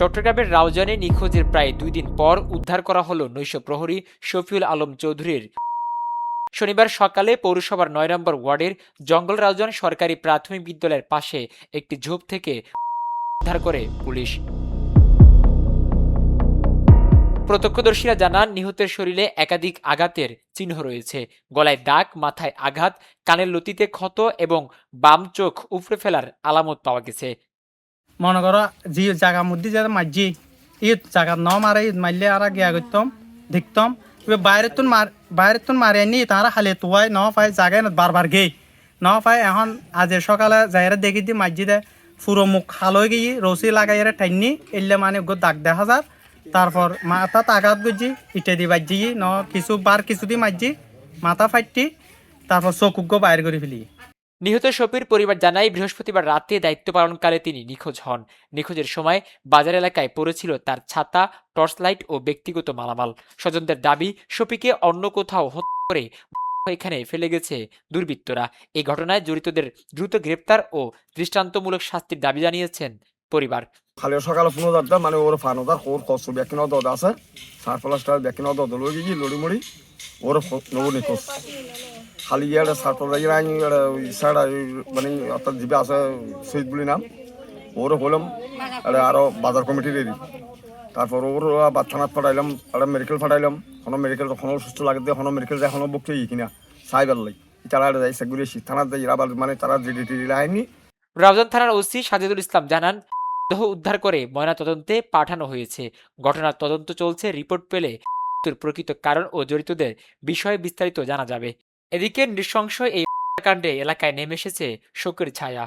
চট্টগ্রামের রাউজানে নিখোঁজের প্রায় ২ দিন পর উদ্ধার করা হলো নৈশ প্রহরী শফিউল আলম চৌধুরীর। শনিবার সকালে পৌরসভার ৯ নম্বর ওয়ার্ডের জঙ্গল রাউজান সরকারি প্রাথমিক বিদ্যালয়ের পাশে একটি ঝোপ থেকে উদ্ধার করে পুলিশ। প্রত্যক্ষদর্শীরা জানান, নিহতের শরীরে একাধিক আঘাতের চিহ্ন রয়েছে। গলায় দাগ, মাথায় আঘাত, কানের লতিতে ক্ষত এবং বাম চোখ উপড়ে ফেলার আলামত পাওয়া গেছে। মনে করো যে জায়গার মধ্যে যে মারছি ঈদ জায়গা ন মারে ঈদ মারলে আর গিয়া করতাম দেখতাম বাইরের তুন মারে নি তারা খালি তোয়াই ন পাই জায়গায় বারবার গেই ন পাই এখন আজ সকালে যাইরা দেখি দি মারজি দে পুরো মুখ হালই গিয়ে রসি লাগাইরা ঠাইনি এলে মানে দাগ দেখা যার। তারপর মাথা আঘাত করছি ইটা দি বাজি ন কিছু দি মারছি মাথা ফাইটি তারপর চকুগ্য বাইর করে ফেলি। নিহত শফির পরিবার জানায়, বৃহস্পতিবার রাতে দায়িত্ব পালনকালে তিনি নিখোঁজ হন। নিখোঁজের সময় বাজার এলাকায় পড়েছিল তার ছাতা, টর্চ লাইট ও ব্যক্তিগত মালামাল। স্বজনদের দাবি, শফিকে অন্য কোথাও হত্যা করে এখানে ফেলে গেছে দুর্বৃত্তরা। এই ঘটনায় জড়িতদের দ্রুত গ্রেপ্তার ও দৃষ্টান্তমূলক শাস্তির দাবি জানিয়েছেন পরিবার। খালি সকালে ১৫,০০০ মানে ওর ফানোদার ওর কষ্ট ব্যাকিন দদ আছে সার প্লাস্টার ব্যাকিন দদ লই গিয়ে লড়ি মুড়ি ওর নব নিখোঁজ খালি এটা সার প্লাস্টার আইনি সারা মানে অর্থাৎ জিবে আছে শহীদ বলি নাম ওর হলাম এটা আরও বাজার কমিটির এরি। তারপর ওর থানাত ফাটাইলাম, একটা মেডিকেল ফাটাইলাম, কোনো মেডিকেল কোনো সুস্থ লাগে দিয়ে কোনো মেডিকেল যায় কোনো বকতে কিনা সাইবার লাই তারা যাই সেগুলি থানার দেয় আবার মানে তারা জিডি আইনি। রাউজান থানার ওসি সাজেদুল ইসলাম জানান, দেহ উদ্ধার করে ময়নাতদন্তে পাঠানো হয়েছে। ঘটনার তদন্ত চলছে। রিপোর্ট পেলে মৃত্যুর প্রকৃত কারণ ও জড়িতদের বিষয়ে বিস্তারিত জানা যাবে। এদিকে নৃশংস এই কাণ্ডে এলাকায় নেমে এসেছে শোকের ছায়া।